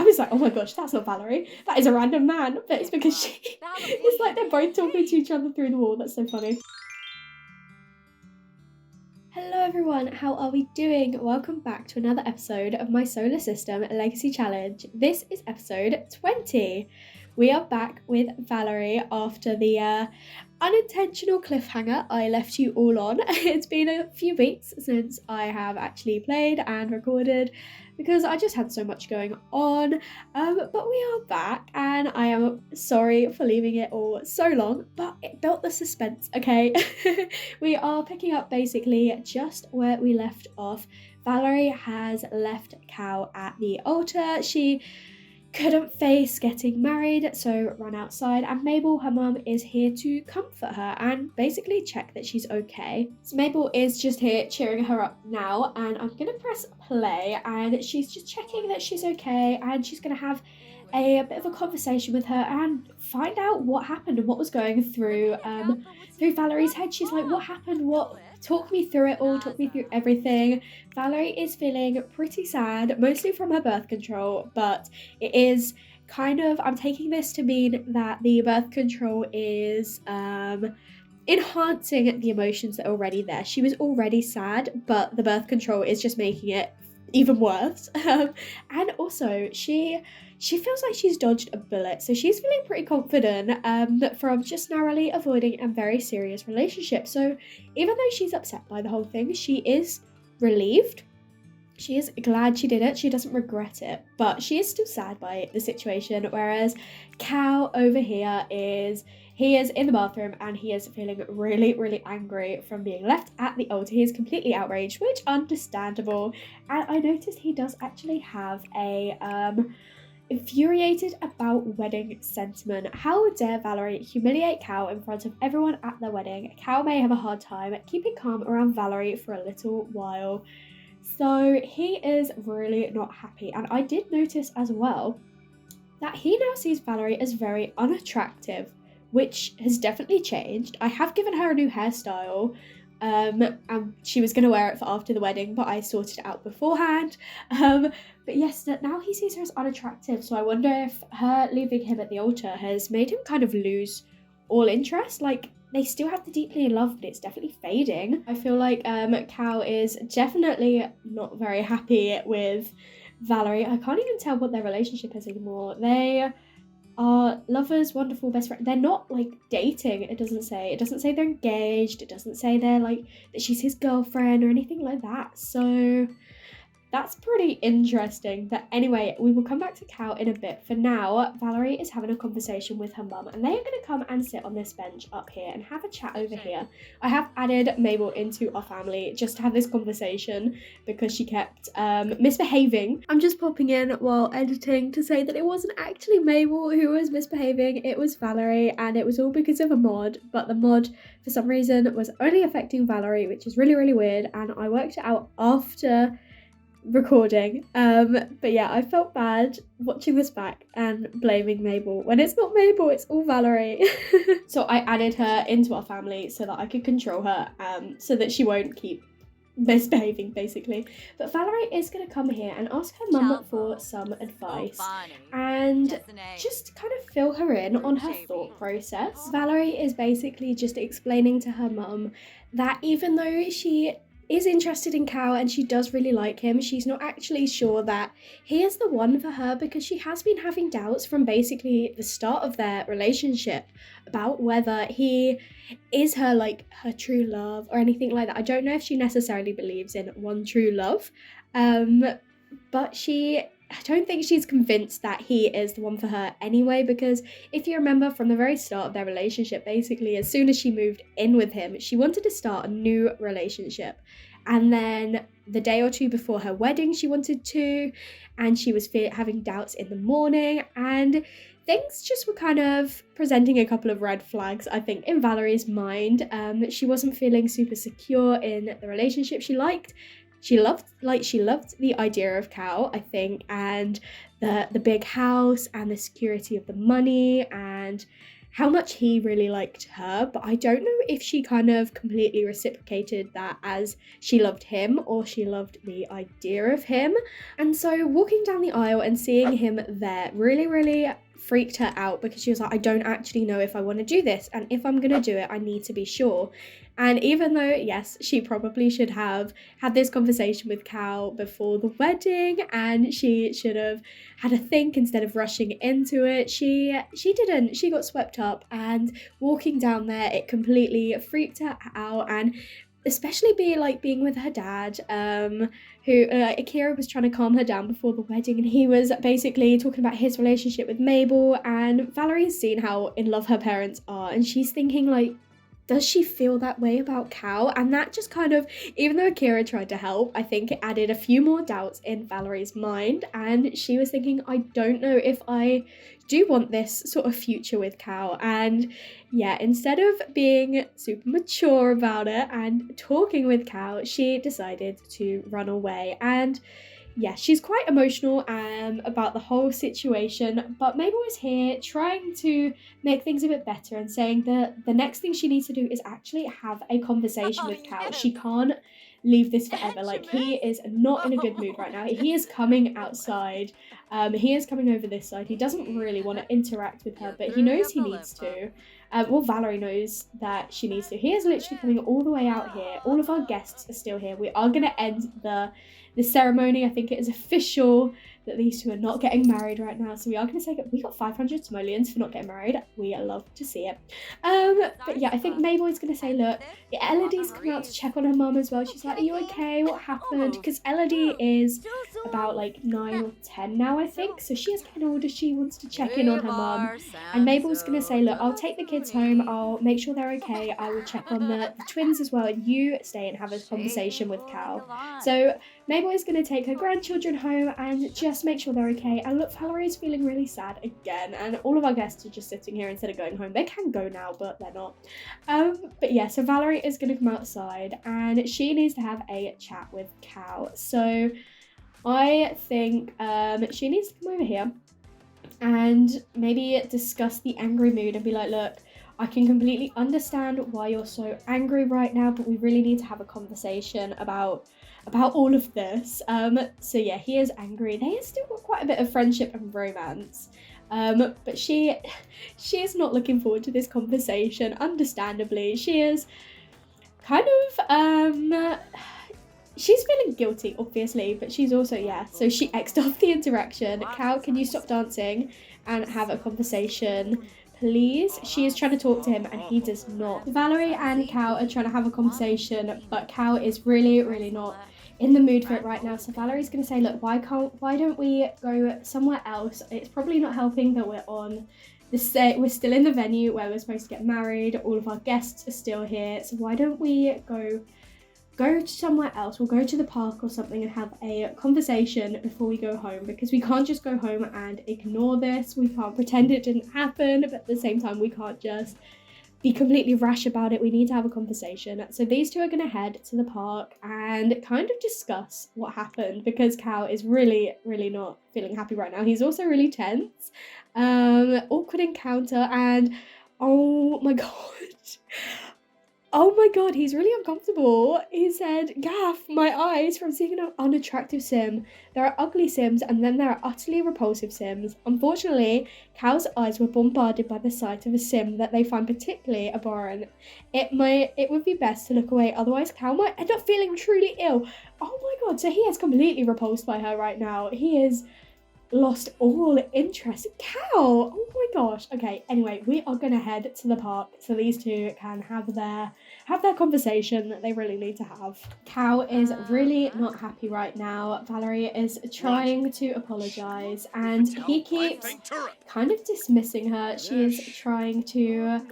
I was like, oh my gosh, that's not Valerie. That is a random man. But it's because it's like they're both talking to each other through the wall. That's so funny. Hello everyone, how are we doing? Welcome back to another episode of my Solar System Legacy Challenge. This is episode 20. We are back with Valerie after the unintentional cliffhanger I left you all on. It's been a few weeks since I have actually played and recorded because I just had so much going on. But we are back and I am sorry for leaving it all so long, but it built the suspense, okay? We are picking up basically just where we left off. Valerie has left Cal at the altar. She couldn't face getting married, so ran outside, and Mabel, her mum, is here to comfort her and basically check that she's okay. So Mabel is just here cheering her up now, and I'm gonna press play, and she's just checking that she's okay, and she's gonna have a bit of a conversation with her and find out what happened and what was going through Valerie's head. She's like, what happened? Talk me through it all, talk me through everything. Valerie is feeling pretty sad, mostly from her birth control, but it is kind of, I'm taking this to mean that the birth control is enhancing the emotions that are already there. She was already sad, but the birth control is just making it even worse. And also, she feels like she's dodged a bullet, so she's feeling pretty confident from just narrowly avoiding a very serious relationship. So even though she's upset by the whole thing, she is relieved. She is glad she did it. She doesn't regret it, but she is still sad by the situation. Whereas Cal over here he is in the bathroom and he is feeling really, really angry from being left at the altar. He is completely outraged, which understandable. And I noticed he does actually have a infuriated about wedding sentiment. How dare Valerie humiliate Cal in front of everyone at their wedding? Cal may have a hard time keeping calm around Valerie for a little while. So he is really not happy. And I did notice as well that he now sees Valerie as very unattractive, which has definitely changed. I have given her a new hairstyle. And she was going to wear it for after the wedding, but I sorted it out beforehand. But yes, now he sees her as unattractive, so I wonder if her leaving him at the altar has made him kind of lose all interest. Like, they still have to deeply in love, but it's definitely fading. I feel like Cal is definitely not very happy with Valerie. I can't even tell what their relationship is anymore. They are lovers, wonderful best friends. They're not like dating. It doesn't say they're engaged. It doesn't say they're like that she's his girlfriend or anything like that. So that's pretty interesting. But anyway, we will come back to Cal in a bit. For now, Valerie is having a conversation with her mum, and they are going to come and sit on this bench up here and have a chat over here. I have added Mabel into our family just to have this conversation because she kept misbehaving. I'm just popping in while editing to say that it wasn't actually Mabel who was misbehaving, it was Valerie, and it was all because of a mod, but the mod for some reason was only affecting Valerie, which is really, really weird, and I worked it out after recording. But yeah, I felt bad watching this back and blaming Mabel when it's not Mabel, it's all Valerie. So I added her into our family so that I could control her, so that she won't keep misbehaving basically. But Valerie is going to come here and ask her mum for some advice and just kind of fill her in on her thought process. Valerie is basically just explaining to her mum that even though she is interested in Cal and she does really like him, she's not actually sure that he is the one for her because she has been having doubts from basically the start of their relationship about whether he is her true love or anything like that. I don't know if she necessarily believes in one true love, but I don't think she's convinced that he is the one for her anyway, because if you remember from the very start of their relationship, basically as soon as she moved in with him, she wanted to start a new relationship. And then the day or two before her wedding, she wanted to, and she was having doubts in the morning, and things just were kind of presenting a couple of red flags, I think, in Valerie's mind. She wasn't feeling super secure in the relationship she liked. She loved the idea of Cal, I think, and the big house and the security of the money and how much he really liked her, but I don't know if she kind of completely reciprocated that as she loved him or she loved the idea of him. And so walking down the aisle and seeing him there really freaked her out, because she was like, I don't actually know if I want to do this, and if I'm gonna do it, I need to be sure. And even though, yes, she probably should have had this conversation with Cal before the wedding, and she should have had a think instead of rushing into it, she didn't. She got swept up, and walking down there, it completely freaked her out. And especially being with her dad, who Akira was trying to calm her down before the wedding, and he was basically talking about his relationship with Mabel, and Valerie's seen how in love her parents are, and she's thinking like, does she feel that way about Cal? And that just kind of, even though Akira tried to help, I think it added a few more doubts in Valerie's mind, and she was thinking, I don't know if I do want this sort of future with Cal. And yeah, instead of being super mature about it and talking with Cal, she decided to run away. And yeah, she's quite emotional about the whole situation, but Mabel is here trying to make things a bit better and saying that the next thing she needs to do is actually have a conversation with Cal. She can't leave this forever. Like, he is not in a good mood right now. He is coming outside. He is coming over this side. He doesn't really want to interact with her, but he knows he needs to. Well, Valerie knows that she needs to. He is literally coming all the way out here. All of our guests are still here. We are going to end the ceremony. I think it is official that these two are not getting married right now. So we are going to say that we got 500 simoleons for not getting married. We love to see it. But yeah, I think Mabel is going to say, look, Elodie's come out to check on her mum as well. She's like, are you okay? What happened? Because Elodie is about like 9 or 10 now, I think. So she is getting older. She wants to check in on her mum. And Mabel's going to say, look, I'll take the kids home. I'll make sure they're okay. I will check on the twins as well. And you stay and have a conversation with Cal. So Mabel is going to take her grandchildren home and just make sure they're okay. And look, Valerie is feeling really sad again, and all of our guests are just sitting here instead of going home. They can go now, but they're not. But yeah, so Valerie is going to come outside and she needs to have a chat with Cal. So I think she needs to come over here and maybe discuss the angry mood and be like, look, I can completely understand why you're so angry right now, but we really need to have a conversation about all of this. So yeah, he is angry. They have still got quite a bit of friendship and romance. But she is not looking forward to this conversation, understandably. She is kind of she's feeling guilty, obviously, but she's also, yeah, so she X'd off the interaction. Cal, can you stop dancing and have a conversation, please? She is trying to talk to him and he does not. Valerie and Cal are trying to have a conversation, but Cal is really not in the mood for it right now. So Valerie's going to say, look, why don't we go somewhere else? It's probably not helping that we're on the set. We're still in the venue where we're supposed to get married. All of our guests are still here. So why don't we go to somewhere else? We'll go to the park or something and have a conversation before we go home, because we can't just go home and ignore this. We can't pretend it didn't happen, but at the same time we can't just be completely rash about it. We need to have a conversation. So these two are going to head to the park and kind of discuss what happened, because Cal is really not feeling happy right now. He's also really tense. Awkward encounter, and oh my god, he's really uncomfortable. He said, gaff, my eyes from seeing an unattractive sim. There are ugly sims and then there are utterly repulsive sims. Unfortunately, Cal's eyes were bombarded by the sight of a sim that they find particularly abhorrent. It would be best to look away, otherwise Cal might end up feeling truly ill. Oh my god, so he is completely repulsed by her right now. He is lost all interest. Cal! Oh my gosh. Okay, anyway, we are gonna head to the park so these two can have their conversation that they really need to have. Cal is really not happy right now. Valerie is trying to apologize and he keeps kind of dismissing her. She is trying to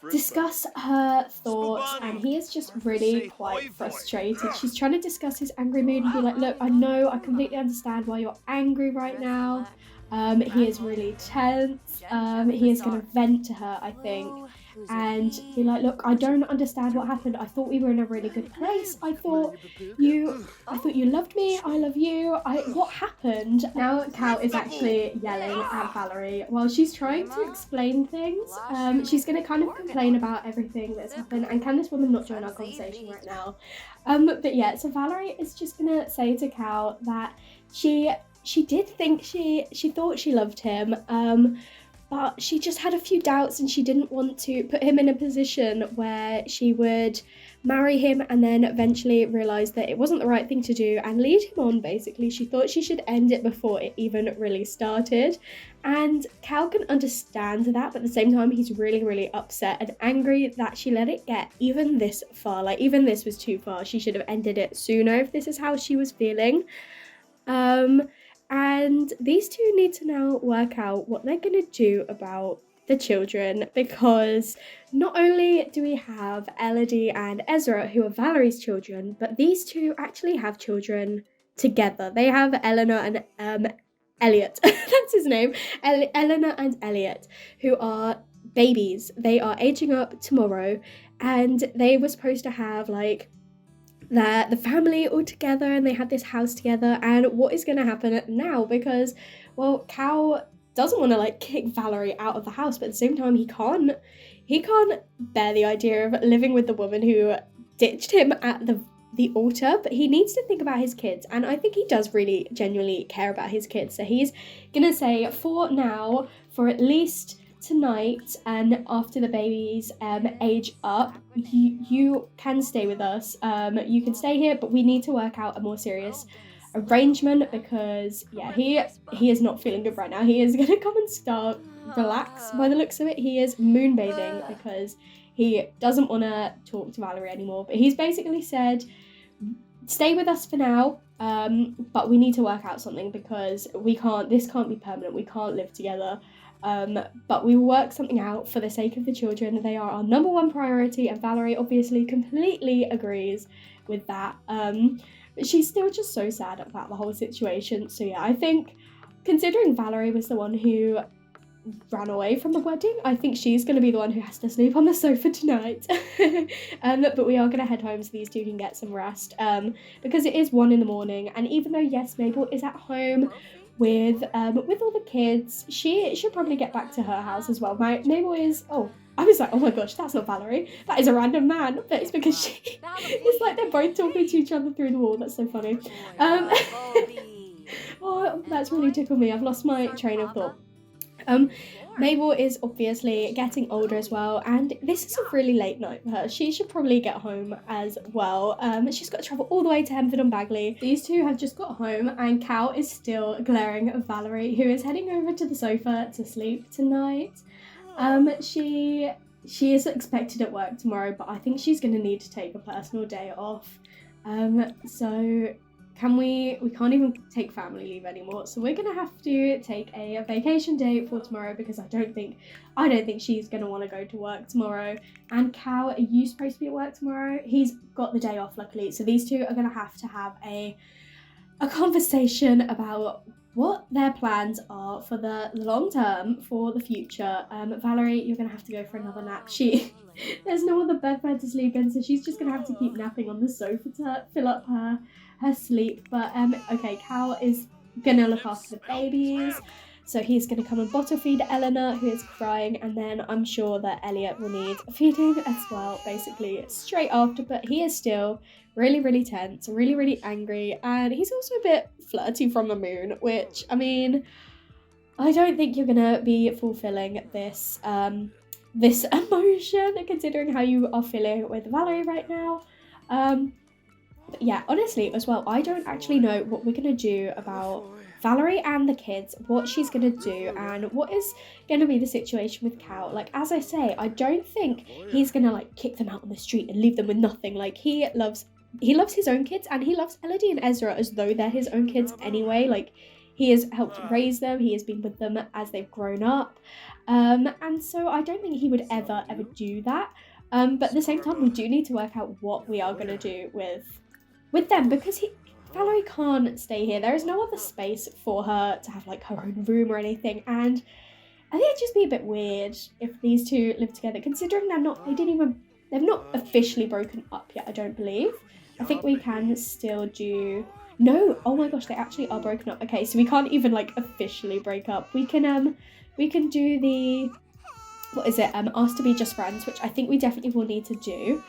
discuss her thoughts and he is just really quite frustrated. She's trying to discuss his angry mood and be like, look, I completely understand why you're angry right now. He is really tense. He is going to vent to her, I think. and be like, look, I don't understand what happened. I thought we were in a really good place. I thought you loved me. I love you. What happened? Now Cal is actually yelling at Valerie while she's trying to explain things. She's going to kind of complain about everything that's happened. And can this woman not join our conversation right now? But yeah, so Valerie is just going to say to Cal that she did think she thought she loved him. But she just had a few doubts and she didn't want to put him in a position where she would marry him and then eventually realise that it wasn't the right thing to do and lead him on, basically. She thought she should end it before it even really started. And Cal can understand that, but at the same time, he's really, really upset and angry that she let it get even this far. Like, even this was too far. She should have ended it sooner if this is how she was feeling. And these two need to now work out what they're going to do about the children, because not only do we have Elodie and Ezra, who are Valerie's children, but these two actually have children together. They have Eleanor and Elliot, that's his name, Eleanor and Elliot, who are babies. They are aging up tomorrow, and they were supposed to have like the family all together, and they had this house together. And what is going to happen now? Because, well, Cal doesn't want to like kick Valerie out of the house, but at the same time he can't bear the idea of living with the woman who ditched him at the altar. But he needs to think about his kids, and I think he does really genuinely care about his kids. So he's gonna say, for now, for at least tonight and after the babies age up, you can stay with us. You can stay here, but we need to work out a more serious arrangement, because yeah, he is not feeling good right now. He is gonna come and start relax by the looks of it. He is moonbathing because he doesn't want to talk to Valerie anymore. But he's basically said, stay with us for now, but we need to work out something, because this can't be permanent. We can't live together. But we will work something out for the sake of the children. They are our number one priority, and Valerie obviously completely agrees with that. But she's still just so sad about the whole situation. So yeah, I think, considering Valerie was the one who ran away from the wedding, I think she's going to be the one who has to sleep on the sofa tonight. But we are going to head home so these two can get some rest, because it is 1 a.m, and even though, yes, Mabel is at home with all the kids, she should probably get back to her house as well. Mabel is, I was like, oh my gosh, that's not Valerie. That is a random man. But it's because it's like they're both talking to each other through the wall. That's so funny. Oh, that's really tickled me. I've lost my train of thought. Mabel is obviously getting older as well, and this is a really late night for her. She should probably get home as well. She's got to travel all the way to Hemford and Bagley. These two have just got home, and Cal is still glaring at Valerie, who is heading over to the sofa to sleep tonight. She is expected at work tomorrow, but I think she's going to need to take a personal day off. So we can't even take family leave anymore, so we're gonna have to take a vacation day for tomorrow, because I don't think she's gonna want to go to work tomorrow. And Cal, are you supposed to be at work tomorrow? He's got the day off, luckily, so these two are gonna have to have a conversation about what their plans are for the long term, for the future. Valerie, you're gonna have to go for another nap. There's no other bed for her to sleep in, so she's just gonna have to keep napping on the sofa to fill up her sleep. But okay, Cal is gonna look after the babies, so he's gonna come and bottle feed Eleanor, who is crying, and then I'm sure that Elliot will need feeding as well, basically straight after. But he is still really, really tense, really, really angry, and he's also a bit flirty from the moon, which, I mean, I don't think you're gonna be fulfilling this emotion, considering how you are feeling with Valerie right now. But yeah, honestly, as well, I don't actually know what we're going to do about Valerie and the kids, what she's going to do, and what is going to be the situation with Cal. Like, as I say, I don't think he's going to, like, kick them out on the street and leave them with nothing. Like, he loves his own kids, and he loves Elodie and Ezra as though they're his own kids anyway. Like, he has helped raise them, he has been with them as they've grown up. And so I don't think he would ever do that. But at the same time, we do need to work out what we are going to do with them, because Valerie can't stay here. There is no other space for her to have like her own room or anything, and I think it'd just be a bit weird if these two live together, considering they've not officially broken up yet, I don't believe. I think we can still do, no, oh my gosh, they actually are broken up. Okay, so we can't even like officially break up. We can do the, what is it, ask to be just friends, which I think we definitely will need to do.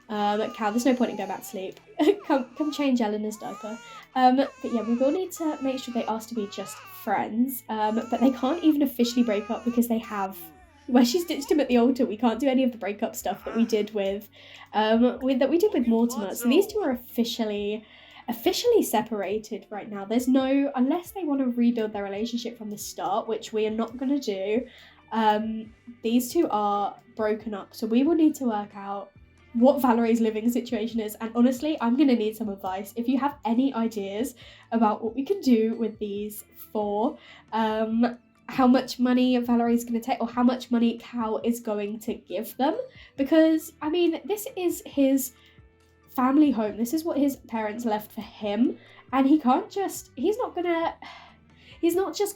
Cal, there's no point in going back to sleep. come change Eleanor's diaper. But yeah, we will need to make sure they ask to be just friends. But they can't even officially break up because they have, where she stitched him at the altar. We can't do any of the breakup stuff that we did with Mortimer. So these two are officially separated right now. There's no, unless they want to rebuild their relationship from the start, which we are not going to do. These two are broken up. So we will need to work out what Valerie's living situation is, and honestly I'm gonna need some advice. If you have any ideas about what we can do with these four, how much money Valerie's gonna take, or how much money Cal is going to give them, because I mean this is his family home, this is what his parents left for him, and he's not just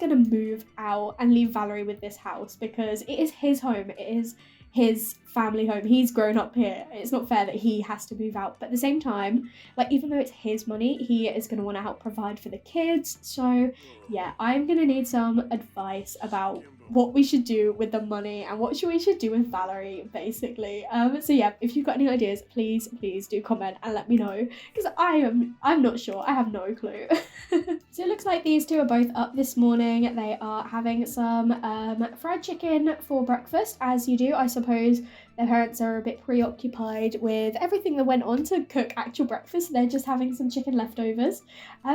gonna move out and leave Valerie with this house, because it is his home, it is his family home, he's grown up here. It's not fair that he has to move out, but at the same time, like, even though it's his money, he is going to want to help provide for the kids. So yeah, I'm going to need some advice about what we should do with the money and what we should do with Valerie, basically. So yeah, if you've got any ideas, please do comment and let me know, because I'm not sure, I have no clue. So it looks like these two are both up this morning. They are having some fried chicken for breakfast, as you do. I suppose their parents are a bit preoccupied with everything that went on to cook actual breakfast. They're just having some chicken leftovers.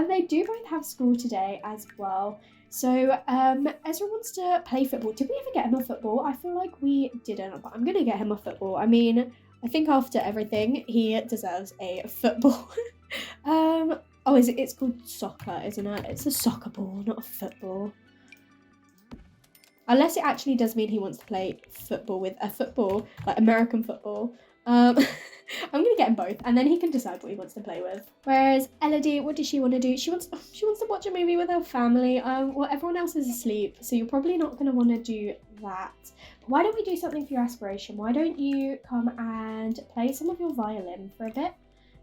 They do both have school today as well. So Ezra wants to play football. Did we ever get him a football? I feel like we didn't, but I'm going to get him a football. I mean, I think after everything, he deserves a football. Oh, it's called soccer, isn't it? It's a soccer ball, not a football. Unless it actually does mean he wants to play football with a football, like American football. I'm going to get him both, and then he can decide what he wants to play with. Whereas Elodie, what does she want to do? She wants to watch a movie with her family. Well, everyone else is asleep, so you're probably not going to want to do that. But why don't we do something for your aspiration? Why don't you come and play some of your violin for a bit?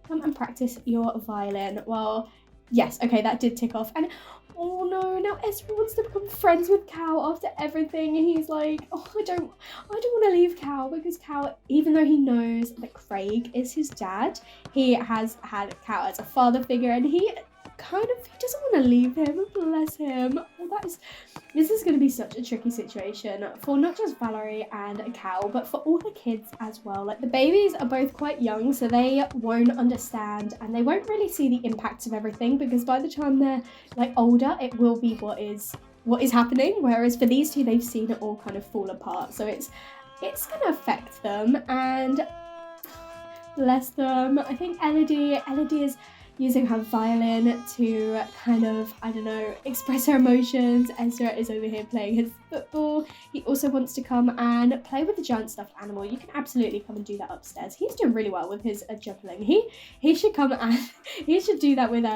Come and practice your violin. Well, yes, okay, that did tick off. And oh no, now Ezra wants to become friends with Cal after everything. And he's like, oh, I don't want to leave Cal, because Cal, even though he knows that Craig is his dad, he has had Cal as a father figure, and he doesn't want to leave him. Bless him. Well, this is going to be such a tricky situation for not just Valerie and Cal, but for all the kids as well. Like, the babies are both quite young, so they won't understand and they won't really see the impacts of everything, because by the time they're like older, it will be what is happening. Whereas for these two, they've seen it all kind of fall apart, so it's going to affect them. And bless them. I think Elodie is using her violin to kind of, I don't know, express her emotions. Ezra is over here playing his football. He also wants to come and play with the giant stuffed animal. You can absolutely come and do that upstairs. He's doing really well with his juggling. He should come and he should do that with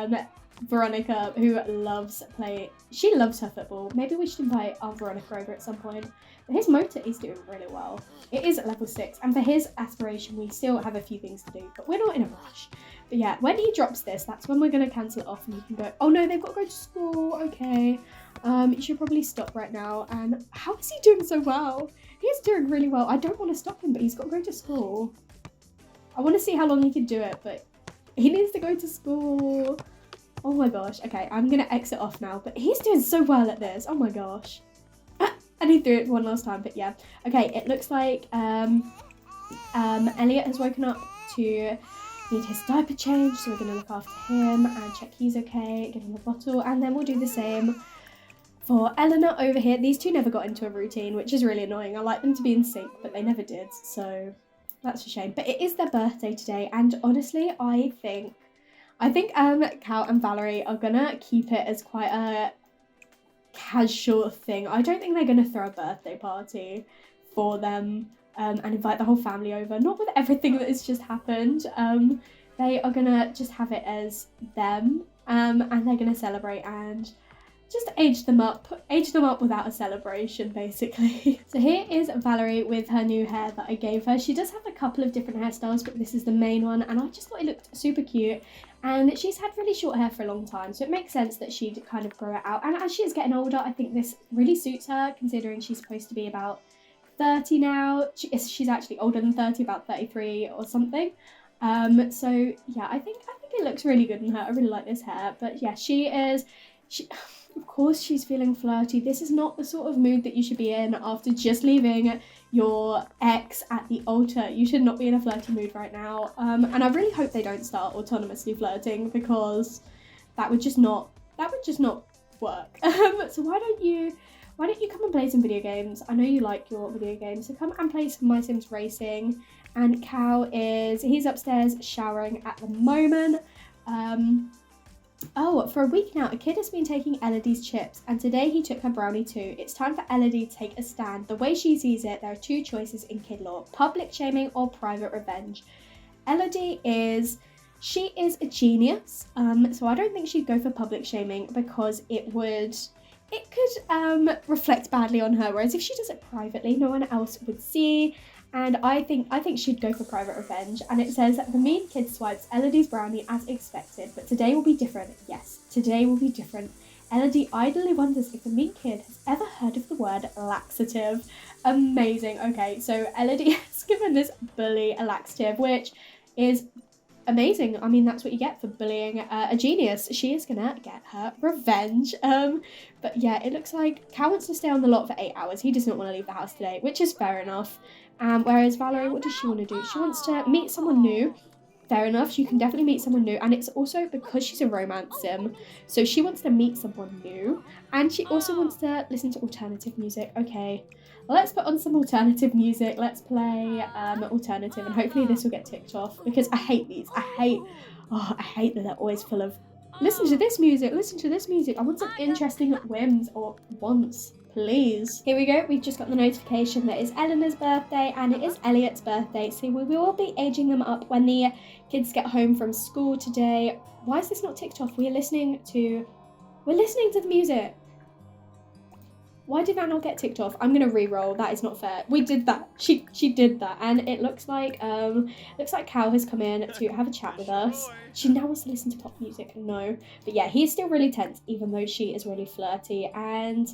Veronica, who loves play. She loves her football. Maybe we should invite our Veronica over at some point. But his motor is doing really well. It is at level 6, and for his aspiration, we still have a few things to do, but we're not in a rush. But yeah, when he drops this, that's when we're going to cancel it off, and you can go, oh no, they've got to go to school, okay. You should probably stop right now. And how is he doing so well? He's doing really well. I don't want to stop him, but he's got to go to school. I want to see how long he can do it, but he needs to go to school. Oh my gosh. Okay, I'm going to exit off now, but he's doing so well at this. Oh my gosh. And he threw it one last time, but yeah. Okay, it looks like Elliot has woken up to need his diaper change, so we're going to look after him and check he's okay, give him a bottle, and then we'll do the same for Eleanor over here. These two never got into a routine, which is really annoying. I like them to be in sync, but they never did, so that's a shame. But it is their birthday today, and honestly, I think Cal and Valerie are gonna keep it as quite a casual thing. I don't think they're gonna throw a birthday party for them and invite the whole family over, not with everything that has just happened. They are gonna just have it as them, and they're gonna celebrate and just age them up without a celebration, basically. So here is Valerie with her new hair that I gave her. She does have a couple of different hairstyles, but this is the main one, and I just thought it looked super cute. And she's had really short hair for a long time, so it makes sense that she'd kind of grow it out. And as she is getting older, I think this really suits her, considering she's supposed to be about 30 now. She's actually older than 30, about 33 or something. So yeah, I think it looks really good on her. I really like this hair. But yeah, of course she's feeling flirty. This is not the sort of mood that you should be in after just leaving your ex at the altar. You should not be in a flirty mood right now. And I really hope they don't start autonomously flirting, because that would just not work. So why don't you come and play some video games? I know you like your video games, so come and play some My Sims Racing. And he's upstairs showering at the moment. Oh, for a week now, a kid has been taking Elodie's chips, and today he took her brownie too. It's time for Elodie to take a stand. The way she sees it, there are two choices in kid law: public shaming or private revenge. Elodie is a genius, so I don't think she'd go for public shaming, because it could reflect badly on her, whereas if she does it privately, no one else would see. And I think she'd go for private revenge. And it says that the mean kid swipes Elodie's brownie as expected, but today will be different. Yes, today will be different. Elodie idly wonders if the mean kid has ever heard of the word laxative. Amazing. Okay, so Elodie has given this bully a laxative, which is amazing. I mean, that's what you get for bullying a genius. She is gonna get her revenge. But yeah, it looks like Cal wants to stay on the lot for 8 hours. He does not want to leave the house today, which is fair enough. Whereas Valerie, what does she want to do? She wants to meet someone new. Fair enough, she can definitely meet someone new, and it's also because she's a romance sim, so she wants to meet someone new, and she also wants to listen to alternative music. Okay, let's put on some alternative music. Let's play alternative, and hopefully this will get ticked off, because I hate these. I hate that they're always full of listen to this music. I want some interesting whims or wants. Please. Here we go. We've just got the notification that it's Eleanor's birthday and it is Elliot's birthday. So we will be aging them up when the kids get home from school today. Why is this not ticked off? We're listening to the music. Why did that not get ticked off? I'm gonna re-roll. That is not fair. We did that. She did that, and it looks like Cal has come in to have a chat with us. She now wants to listen to pop music. No, but yeah, he's still really tense, even though she is really flirty. And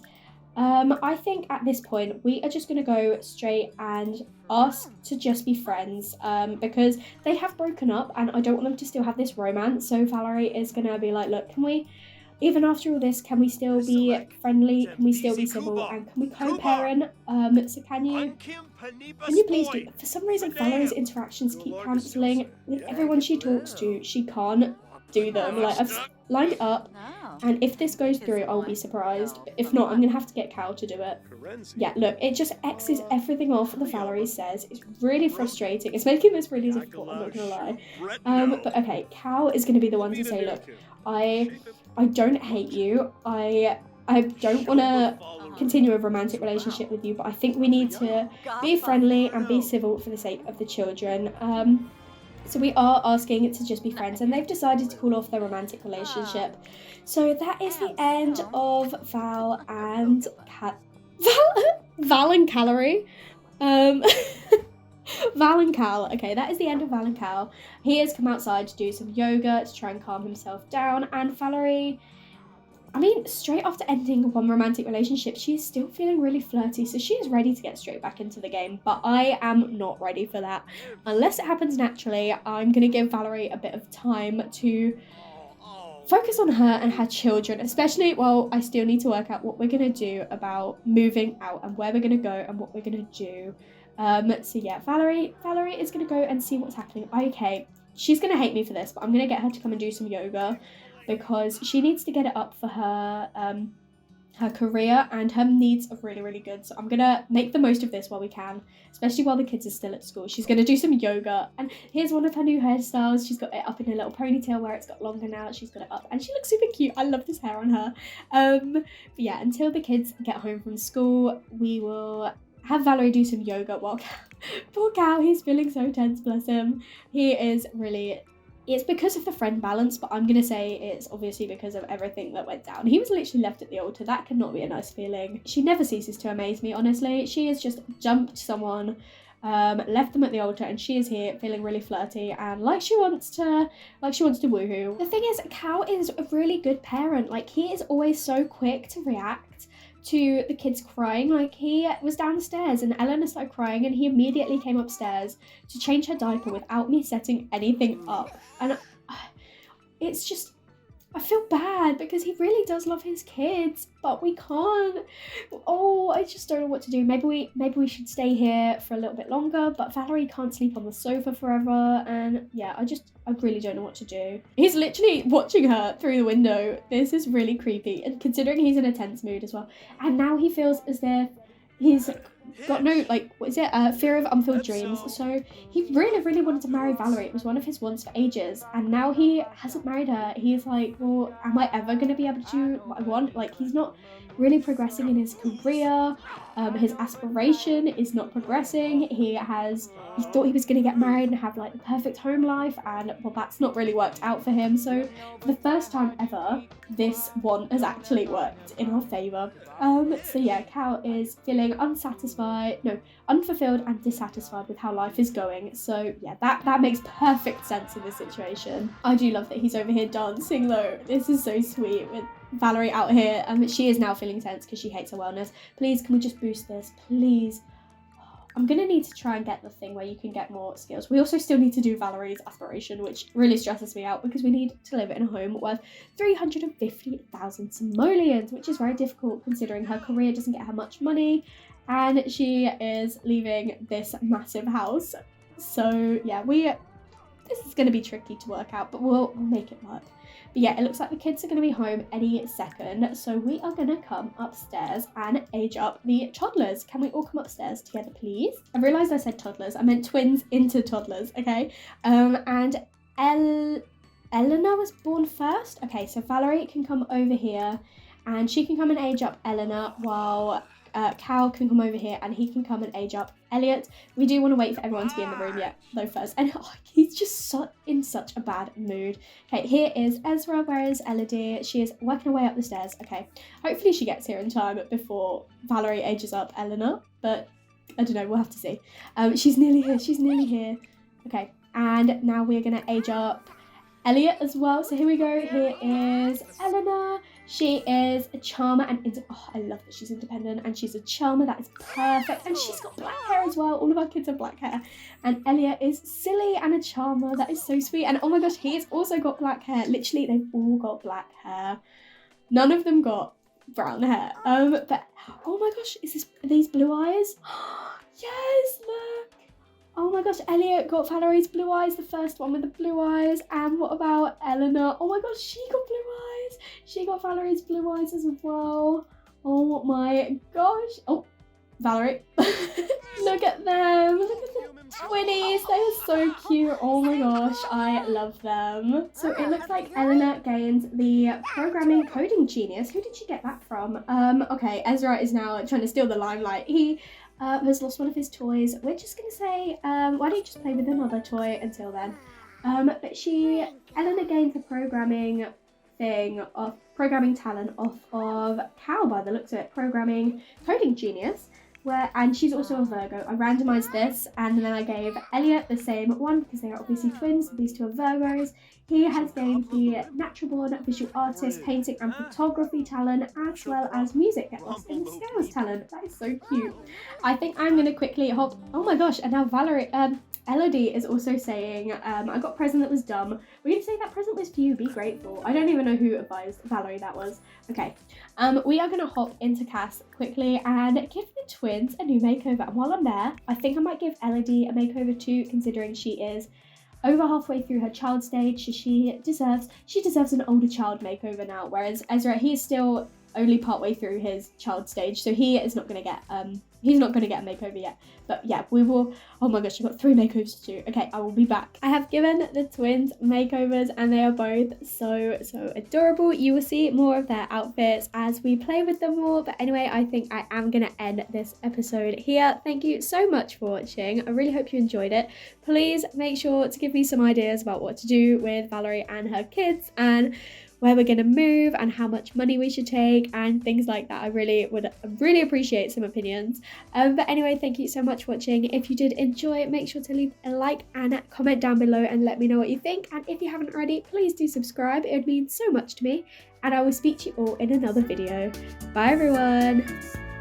I think at this point we are just going to go straight and ask to just be friends, because they have broken up and I don't want them to still have this romance. So Valerie is going to be like, look, can we, even after all this, can we still be friendly? Can we still be civil? And can we co-parent? So can you please do, for some reason Valerie's interactions keep cancelling. With everyone she talks to, she can't do them. Like, I've lined it up, and if this goes through, I'll be surprised. But if not, I'm gonna have to get Cal to do it. Yeah, look, it just X's everything off that Valerie says. It's really frustrating. It's making this really difficult, I'm not gonna lie. But okay, Cal is gonna be the one to say, look, I don't hate you. I don't want to continue a romantic relationship with you, but I think we need to be friendly and be civil for the sake of the children. So we are asking it to just be friends, and they've decided to call off their romantic relationship. So that is the end of Val and Calorie. Val and Cal. Okay, that is the end of Val and Cal. He has come outside to do some yoga to try and calm himself down, and Valerie, I mean, straight after ending one romantic relationship, she's still feeling really flirty, so she is ready to get straight back into the game, but I am not ready for that. Unless it happens naturally, I'm going to give Valerie a bit of time to focus on her and her children, especially while I still need to work out what we're going to do about moving out and where we're going to go and what we're going to do. So yeah, Valerie is going to go and see what's happening. Okay, she's going to hate me for this, but I'm going to get her to come and do some yoga, because she needs to get it up for her her career, and her needs are really, really good. So I'm gonna make the most of this while we can, especially while the kids are still at school. She's gonna do some yoga, and here's one of her new hairstyles. She's got it up in a little ponytail where it's got longer now. She's got it up and she looks super cute. I love this hair on her. But yeah, until the kids get home from school, we will have Valerie do some yoga while poor Cal, he's feeling so tense, bless him. He is really it's because of the friend balance, but I'm gonna say it's obviously because of everything that went down. He was literally left at the altar. That could not be a nice feeling. She never ceases to amaze me, honestly. She has just jumped someone, left them at the altar, and she is here feeling really flirty and like she wants to woohoo. The thing is, Cal is a really good parent. Like, he is always so quick to react to the kids crying. Like, he was downstairs and Eleanor started crying and he immediately came upstairs to change her diaper without me setting anything up. And it's just, I feel bad because he really does love his kids, but we can't. Oh, I just don't know what to do. Maybe we should stay here for a little bit longer, but Valerie can't sleep on the sofa forever, and yeah, I really don't know what to do. He's literally watching her through the window. This is really creepy, and considering he's in a tense mood as well. And now he feels as if he's got no, like, what is it? Fear of unfulfilled dreams. So he really wanted to marry Valerie. It was one of his wants for ages, and now he hasn't married her. He like, well, am I ever going to be able to do what I want? Like, he's not really progressing in his career. His aspiration is not progressing. He thought he was going to get married and have like the perfect home life, and well, that's not really worked out for him. So for the first time ever, this want has actually worked in our favour. So yeah, Cal is feeling unfulfilled and dissatisfied with how life is going. So yeah, that makes perfect sense in this situation. I do love that he's over here dancing though. This is so sweet with Valerie out here, and she is now feeling tense because she hates her wellness. Please, can we just boost this, please? I'm gonna need to try and get the thing where you can get more skills. We also still need to do Valerie's aspiration, which really stresses me out because we need to live in a home worth 350,000 simoleons, which is very difficult considering her career doesn't get her much money and she is leaving this massive house. So yeah, this is gonna be tricky to work out, but we'll make it work. But yeah, it looks like the kids are going to be home any second, so we are going to come upstairs and age up the toddlers. Can we all come upstairs together, please? I realised I said toddlers. I meant twins into toddlers, okay? And Eleanor was born first. Okay, so Valerie can come over here, and she can come and age up Eleanor, while Cal can come over here and he can come and age up Elliot. We do want to wait for everyone to be in the room yet, though, first. And he's just in such a bad mood. Okay, here is Ezra. Where is Elodie? She is working her way up the stairs. Okay, hopefully she gets here in time before Valerie ages up Eleanor, but I don't know, we'll have to see. She's nearly here. Okay, and now we're gonna age up Elliot as well. So here we go. Here is Eleanor. She is a charmer and I love that she's independent and she's a charmer. That is perfect. And she's got black hair as well. All of our kids have black hair. And Elliot is silly and a charmer. That is so sweet. And oh my gosh, he's also got black hair. Literally, they've all got black hair. None of them got brown hair. But oh my gosh, are these blue eyes? Yes, look. Oh my gosh, Elliot got Valerie's blue eyes, the first one with the blue eyes. And what about Eleanor? Oh my gosh, she got blue eyes. She got Valerie's blue eyes as well. Oh my gosh. Oh, Valerie. Look at them. Look at the twinnies. They're so cute. Oh my gosh, I love them. So it looks like Eleanor gained the programming coding genius. Who did she get that from? Okay, Ezra is now trying to steal the limelight. He has lost one of his toys. We're just gonna say, why don't you just play with another toy until then? But Eleanor gained the programming talent off of Cal by the looks of it, programming coding genius. And she's also a Virgo. I randomized this and then I gave Elliot the same one because they are obviously twins. These two are Virgos. He has gained the natural born visual artist, painting and photography talent, as well as music, get lost in the scales talent. That is so cute. I think I'm going to quickly hop. Oh my gosh, and now Elodie is also saying, I got a present that was dumb. We're going to say that present was for you, be grateful. I don't even know who advised Valerie that was. Okay, we are going to hop into Cass quickly and give the twins a new makeover. And while I'm there, I think I might give Elodie a makeover too, considering she is over halfway through her child stage. She deserves an older child makeover now, whereas Ezra, he's still only partway through his child stage, so he is not going to get he's not going to get a makeover yet. But yeah, we will. Oh my gosh, I've got 3 makeovers to do. Okay, I will be back. I have given the twins makeovers and they are both so adorable. You will see more of their outfits as we play with them more. But anyway, I think I am going to end this episode here. Thank you so much for watching. I really hope you enjoyed it. Please make sure to give me some ideas about what to do with Valerie and her kids, and where we're going to move, and how much money we should take, and things like that. I really would appreciate some opinions. But anyway, thank you so much for watching. If you did enjoy, make sure to leave a like and comment down below and let me know what you think. And if you haven't already, please do subscribe. It would mean so much to me. And I will speak to you all in another video. Bye everyone.